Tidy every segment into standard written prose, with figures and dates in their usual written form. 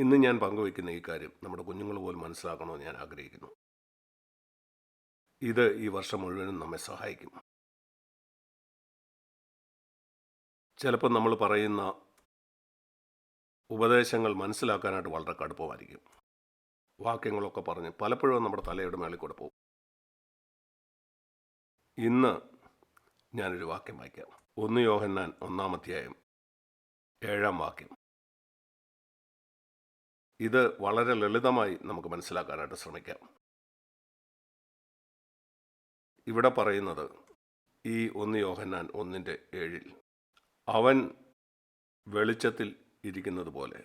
ഇന്ന് ഞാൻ പങ്കുവയ്ക്കുന്ന ഈ കാര്യം നമ്മുടെ കുഞ്ഞുങ്ങൾ പോലും മനസ്സിലാക്കണമെന്ന് ഞാൻ ആഗ്രഹിക്കുന്നു. ഇത് ഈ വർഷം മുഴുവനും നമ്മെ സഹായിക്കും. ചിലപ്പോൾ നമ്മൾ പറയുന്ന ഉപദേശങ്ങൾ മനസ്സിലാക്കാനായിട്ട് വളരെ കടുപ്പമായിരിക്കും. വാക്യങ്ങളൊക്കെ പറഞ്ഞ് പലപ്പോഴും നമ്മുടെ തലയുടെ മേളിൽ കൂടെ പോകും. ഇന്ന് ഞാനൊരു വാക്യം വായിക്കാം. 1 യോഹന്നാൻ 1-ാം അധ്യായം 7-ാം വാക്യം. ഇത് വളരെ ലളിതമായി നമുക്ക് മനസ്സിലാക്കാനായിട്ട് ശ്രമിക്കാം. ഇവിടെ പറയുന്നത് ഈ 1 യോഹന്നാൻ 1:7 അവൻ വെളിച്ചത്തിൽ ഇരിക്കുന്നത് പോലെ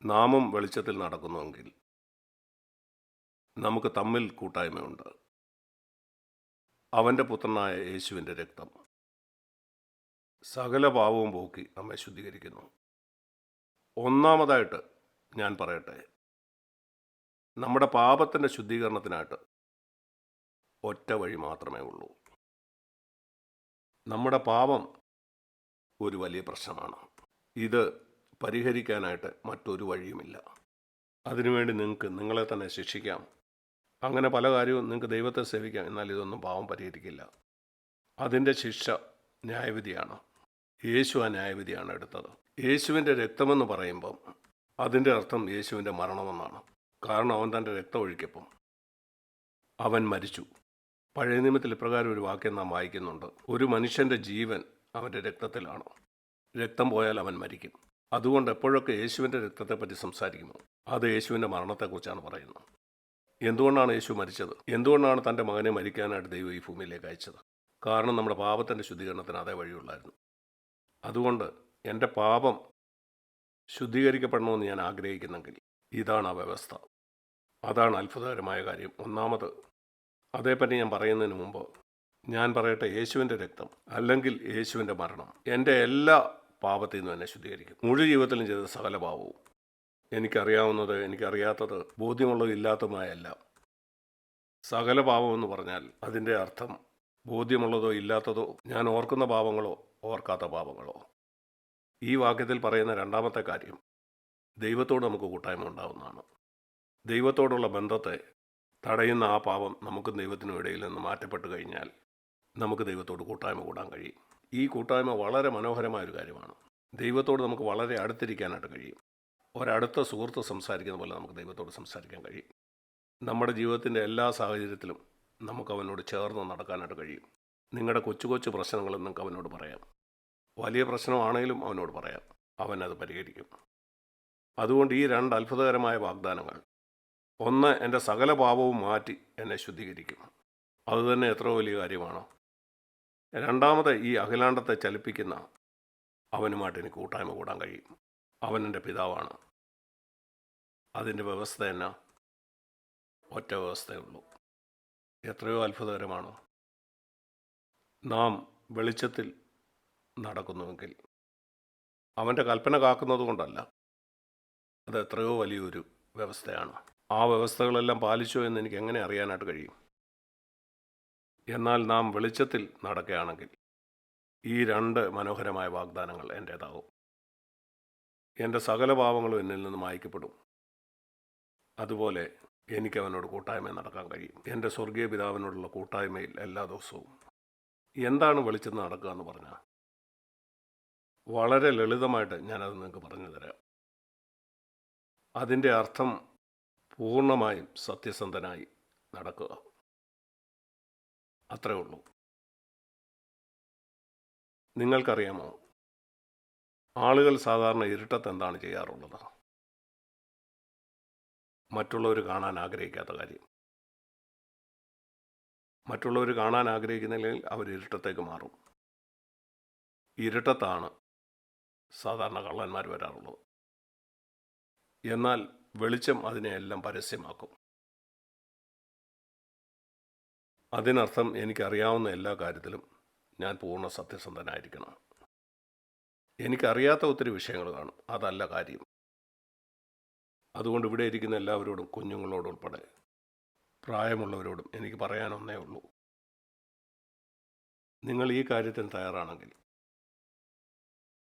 നാമും വെളിച്ചത്തിൽ നടക്കുന്നുവെങ്കിൽ നമുക്ക് തമ്മിൽ കൂട്ടായ്മയുണ്ട്. അവൻ്റെ പുത്രനായ യേശുവിൻ്റെ രക്തം സകല പാപവും പോക്കി നമ്മെ ശുദ്ധീകരിക്കുന്നു. ഒന്നാമതായിട്ട് ഞാൻ പറയട്ടെ, നമ്മുടെ പാപത്തിൻ്റെ ശുദ്ധീകരണത്തിനായിട്ട് ഒറ്റ വഴി മാത്രമേ ഉള്ളൂ. നമ്മുടെ പാപം ഒരു വലിയ പ്രശ്നമാണ്. ഇത് പരിഹരിക്കാനായിട്ട് മറ്റൊരു വഴിയുമില്ല. അതിനുവേണ്ടി നിങ്ങളെ തന്നെ ശിക്ഷിക്കാം. അങ്ങനെ പല കാര്യവും നിങ്ങൾക്ക് ദൈവത്തെ സേവിക്കാം. എന്നാൽ ഇതൊന്നും പാപം പരിഹരിക്കില്ല. അതിൻ്റെ ശിക്ഷ ന്യായവിധിയാണ്. യേശു ആ ന്യായവിധിയാണ് എടുത്തത്. യേശുവിൻ്റെ രക്തമെന്ന് പറയുമ്പം അതിൻ്റെ അർത്ഥം യേശുവിൻ്റെ മരണമെന്നാണ്. കാരണം അവൻ തൻ്റെ രക്തം ഒഴുക്കിയപ്പം അവൻ മരിച്ചു. പഴയ നിയമത്തിൽ ഇപ്രകാരം ഒരു വാക്യം നാം വായിക്കുന്നുണ്ട്: ഒരു മനുഷ്യൻ്റെ ജീവൻ അവൻ്റെ രക്തത്തിലാണ്. രക്തം പോയാൽ അവൻ മരിക്കും. അതുകൊണ്ട് എപ്പോഴൊക്കെ യേശുവിൻ്റെ രക്തത്തെപ്പറ്റി സംസാരിക്കുമോ അത് യേശുവിൻ്റെ മരണത്തെക്കുറിച്ചാണ് പറയുന്നത്. എന്തുകൊണ്ടാണ് യേശു മരിച്ചത്? എന്തുകൊണ്ടാണ് തൻ്റെ മകനെ മരിക്കാനായിട്ട് ദൈവം ഈ ഭൂമിയിലേക്ക് അയച്ചത്? കാരണം നമ്മുടെ പാപത്തിൻ്റെ ശുദ്ധീകരണത്തിന് അതേ വഴിയുള്ളായിരുന്നു. അതുകൊണ്ട് എൻ്റെ പാപം ശുദ്ധീകരിക്കപ്പെടണമെന്ന് ഞാൻ ആഗ്രഹിക്കുന്നെങ്കിൽ ഇതാണ് ആ വ്യവസ്ഥ. അതാണ് അത്ഭുതകരമായ കാര്യം. ഒന്നാമത്, അതേപ്പറ്റി ഞാൻ പറയുന്നതിന് മുമ്പ് ഞാൻ പറയട്ടെ, യേശുവിൻ്റെ രക്തം അല്ലെങ്കിൽ യേശുവിൻ്റെ മരണം എൻ്റെ എല്ലാ പാപത്തിൽ നിന്നും എന്നെ ശുദ്ധീകരിക്കും. മുഴു ജീവിതത്തിലും ചെയ്ത സകല പാപവും, എനിക്കറിയാവുന്നത് എനിക്കറിയാത്തത്, ബോധ്യമുള്ളത് ഇല്ലാത്തതുമായ എല്ലാം. സകല പാപമെന്ന് പറഞ്ഞാൽ അതിൻ്റെ അർത്ഥം ബോധ്യമുള്ളതോ ഇല്ലാത്തതോ, ഞാൻ ഓർക്കുന്ന പാപങ്ങളോ ഓർക്കാത്ത പാപങ്ങളോ. ഈ വാക്യത്തിൽ പറയുന്ന രണ്ടാമത്തെ കാര്യം, ദൈവത്തോട് നമുക്ക് കൂട്ടായ്മ ഉണ്ടാവുന്നതാണ്. ദൈവത്തോടുള്ള ബന്ധത്തെ തടയുന്ന ആ പാപം നമുക്കും ദൈവത്തിനും ഇടയിൽ നിന്ന് മാറ്റപ്പെട്ട് കഴിഞ്ഞാൽ നമുക്ക് ദൈവത്തോട് കൂട്ടായ്മ കൂടാൻ കഴിയും. ഈ കൂട്ടായ്മ വളരെ മനോഹരമായൊരു കാര്യമാണ്. ദൈവത്തോട് നമുക്ക് വളരെ അടുത്തിരിക്കാനായിട്ട് കഴിയും. ഒരടുത്ത സുഹൃത്ത് സംസാരിക്കുന്ന പോലെ നമുക്ക് ദൈവത്തോട് സംസാരിക്കാൻ കഴിയും. നമ്മുടെ ജീവിതത്തിൻ്റെ എല്ലാ സാഹചര്യത്തിലും നമുക്ക് അവനോട് ചേർന്ന് നടക്കാനായിട്ട് കഴിയും. നിങ്ങളുടെ കൊച്ചു കൊച്ചു പ്രശ്നങ്ങളും നിങ്ങൾക്ക് അവനോട് പറയാം. വലിയ പ്രശ്നമാണെങ്കിലും അവനോട് പറയാം. അവൻ അത് പരിഹരിക്കും. അതുകൊണ്ട് ഈ 2 അത്ഭുതകരമായ വാഗ്ദാനങ്ങൾ, ഒന്ന്, എൻ്റെ സകല പാപവും മാറ്റി എന്നെ ശുദ്ധീകരിക്കും. അതുതന്നെ എത്ര വലിയ കാര്യമാണ്. രണ്ടാമത്, ഈ അഖിലാണ്ടത്തെ ചലിപ്പിക്കുന്ന അവനുമായിട്ട് എനിക്ക് കൂട്ടായ്മ കൂടാൻ കഴിയും. അവൻ എൻ്റെ പിതാവാണ്. അതിൻ്റെ വ്യവസ്ഥ എന്നാ? ഒറ്റ വ്യവസ്ഥയുള്ളൂ. എത്രയോ അത്ഭുതകരമാണ്. നാം വെളിച്ചത്തിൽ നടക്കുന്നുവെങ്കിൽ, അവൻ്റെ കൽപ്പന കാക്കുന്നത് കൊണ്ടല്ല, അത് എത്രയോ വലിയൊരു വ്യവസ്ഥയാണ്. ആ വ്യവസ്ഥകളെല്ലാം പാലിച്ചോ എന്ന് എനിക്ക് എങ്ങനെ അറിയാനായിട്ട് കഴിയും? എന്നാൽ നാം വെളിച്ചത്തിൽ നടക്കുകയാണെങ്കിൽ ഈ 2 മനോഹരമായ വാഗ്ദാനങ്ങൾ എൻ്റേതാവും. എൻ്റെ സകല പാപങ്ങളും എന്നിൽ നിന്ന് മായ്ക്കപ്പെടും. അതുപോലെ എനിക്ക് അവനോട് കൂട്ടായ്മ നടക്കാൻ കഴിയും. എൻ്റെ സ്വർഗീയ പിതാവിനോടുള്ള കൂട്ടായ്മയിൽ എല്ലാ ദിവസവും. എന്താണ് വെളിച്ചത്തിൽ നടക്കുക എന്ന് പറഞ്ഞാൽ, വളരെ ലളിതമായിട്ട് ഞാനത് നിങ്ങൾക്ക് പറഞ്ഞു തരാം. അതിൻ്റെ അർത്ഥം പൂർണ്ണമായും സത്യസന്ധനായി നടക്കുക. അത്രേ ഉള്ളൂ. നിങ്ങൾക്കറിയാമോ, ആളുകൾ സാധാരണ ഇരുട്ടത്ത് എന്താണ് ചെയ്യാറുള്ളത്? മറ്റുള്ളവർ കാണാൻ ആഗ്രഹിക്കാത്ത കാര്യം. മറ്റുള്ളവർ കാണാൻ ആഗ്രഹിക്കുന്നില്ലെങ്കിൽ അവർ ഇരുട്ടത്തേക്ക് മാറും. ഇരുട്ടത്താണ് സാധാരണ കള്ളന്മാർ വരാറുള്ളത്. എന്നാൽ വെളിച്ചം അതിനെയെല്ലാം പരസ്യമാക്കും. അതിനർത്ഥം എനിക്കറിയാവുന്ന എല്ലാ കാര്യത്തിലും ഞാൻ പൂർണ്ണ സത്യസന്ധനായിരിക്കണം. എനിക്കറിയാത്ത ഒത്തിരി വിഷയങ്ങൾ കാണും, അതല്ല കാര്യം. അതുകൊണ്ട് ഇവിടെ ഇരിക്കുന്ന എല്ലാവരോടും, കുഞ്ഞുങ്ങളോടുൾപ്പെടെ പ്രായമുള്ളവരോടും എനിക്ക് പറയാനൊന്നേ ഉള്ളൂ. നിങ്ങൾ ഈ കാര്യത്തിന് തയ്യാറാണെങ്കിൽ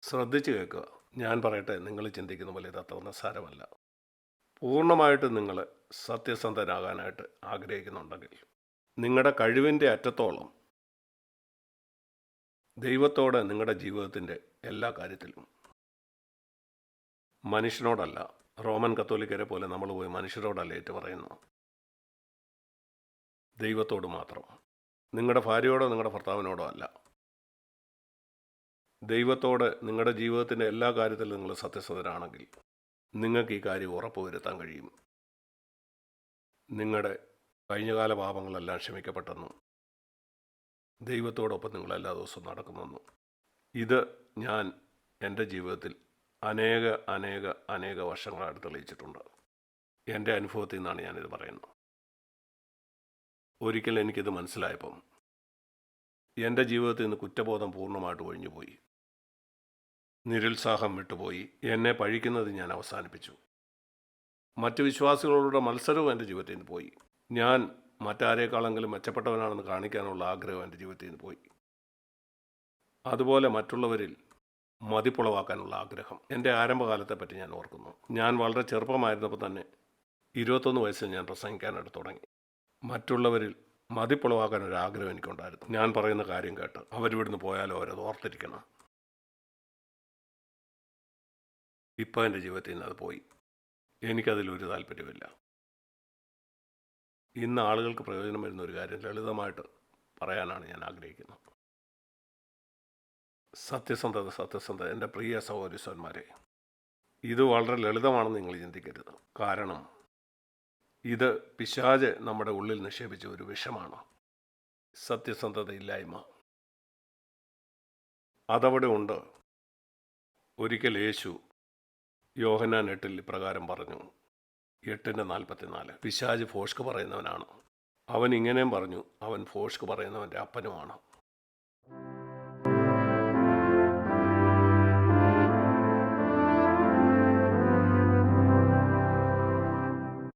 ശ്രദ്ധിച്ച് കേൾക്കുക. ഞാൻ പറയട്ടെ, നിങ്ങൾ ചിന്തിക്കുന്ന പോലെ ഇത് അത്ര നിസ്സാരമല്ല. പൂർണ്ണമായിട്ട് നിങ്ങൾ സത്യസന്ധനാകാനായിട്ട് ആഗ്രഹിക്കുന്നുണ്ടെങ്കിൽ നിങ്ങളുടെ കഴിവിൻ്റെ അറ്റത്തോളം ദൈവത്തോട് നിങ്ങളുടെ ജീവിതത്തിൻ്റെ എല്ലാ കാര്യത്തിലും, മനുഷ്യനോടല്ല, റോമൻ കത്തോലിക്കരെ പോലെ നമ്മൾ പോയി മനുഷ്യരോടല്ല ഏറ്റു പറയുന്നു, ദൈവത്തോട് മാത്രം. നിങ്ങളുടെ ഭാര്യയോടോ നിങ്ങളുടെ ഭർത്താവിനോടോ അല്ല. ദൈവത്തോട് നിങ്ങളുടെ ജീവിതത്തിൻ്റെ എല്ലാ കാര്യത്തിലും നിങ്ങൾ സത്യസന്ധരാണെങ്കിൽ നിങ്ങൾക്ക് ഈ കാര്യം ഉറപ്പുവരുത്താൻ കഴിയും. നിങ്ങളുടെ കഴിഞ്ഞകാല പാപങ്ങളെല്ലാം ക്ഷമിക്കപ്പെട്ടെന്നും ദൈവത്തോടൊപ്പം നിങ്ങൾ എല്ലാ ദിവസവും നടക്കുന്നെന്നും ഇത് ഞാൻ എൻ്റെ ജീവിതത്തിൽ അനേക വർഷങ്ങളായിട്ട് തെളിയിച്ചിട്ടുണ്ട്. എൻ്റെ അനുഭവത്തിൽ നിന്നാണ് ഞാനിത് പറയുന്നത്. ഒരിക്കൽ എനിക്കിത് മനസ്സിലായപ്പം എൻ്റെ ജീവിതത്തിൽ നിന്ന് കുറ്റബോധം പൂർണ്ണമായിട്ട് ഒഴിഞ്ഞുപോയി. നിരുത്സാഹം വിട്ടുപോയി. എന്നെ പഴിക്കുന്നത് ഞാൻ അവസാനിപ്പിച്ചു. മറ്റ് വിശ്വാസികളോടുള്ള മത്സരവും എൻ്റെ ജീവിതത്തിൽ നിന്ന് പോയി. ഞാൻ മറ്റാരേക്കാളെങ്കിലും മെച്ചപ്പെട്ടവനാണെന്ന് കാണിക്കാനുള്ള ആഗ്രഹം എൻ്റെ ജീവിതത്തിൽ നിന്ന് പോയി. അതുപോലെ മറ്റുള്ളവരിൽ മതിപ്പുളവാക്കാനുള്ള ആഗ്രഹം. എൻ്റെ ആരംഭകാലത്തെ പറ്റി ഞാൻ ഓർക്കുന്നു. ഞാൻ വളരെ ചെറുപ്പമായിരുന്നപ്പോൾ തന്നെ 21 വയസ്സിൽ ഞാൻ പ്രസംഗിക്കാനായിട്ട് തുടങ്ങി. മറ്റുള്ളവരിൽ മതിപ്പുളവാക്കാൻ ഒരു ആഗ്രഹം എനിക്കുണ്ടായിരുന്നു. ഞാൻ പറയുന്ന കാര്യം കേട്ട് അവരിവിടുന്ന് പോയാലോ അവരത് ഓർത്തിരിക്കണം. ഇപ്പോൾ എൻ്റെ ജീവിതത്തിൽ നിന്ന് അത് പോയി. എനിക്കതിലൊരു താല്പര്യമില്ല. ഇന്ന് ആളുകൾക്ക് പ്രയോജനം വരുന്ന ഒരു കാര്യം ലളിതമായിട്ട് പറയാനാണ് ഞാൻ ആഗ്രഹിക്കുന്നത്. സത്യസന്ധത. എൻ്റെ പ്രിയ സഹോദരീസന്മാരെ, ഇത് വളരെ ലളിതമാണെന്ന് നിങ്ങൾ ചിന്തിക്കരുത്. കാരണം ഇത് പിശാച് നമ്മുടെ ഉള്ളിൽ നിക്ഷേപിച്ച ഒരു വിഷമാണ്. സത്യസന്ധതയില്ലായ്മ അതവിടെ ഉണ്ട്. ഒരിക്കൽ യേശു യോഹന്നാൻ 8 ഇപ്രകാരം പറഞ്ഞു, 8:44, പിശാച് ഭോഷ്ക് പറയുന്നവനാണ്. അവൻ ഇങ്ങനെയും പറഞ്ഞു, അവൻ ഭോഷ്ക് പറയുന്നവൻ്റെ അപ്പനുമാണ്.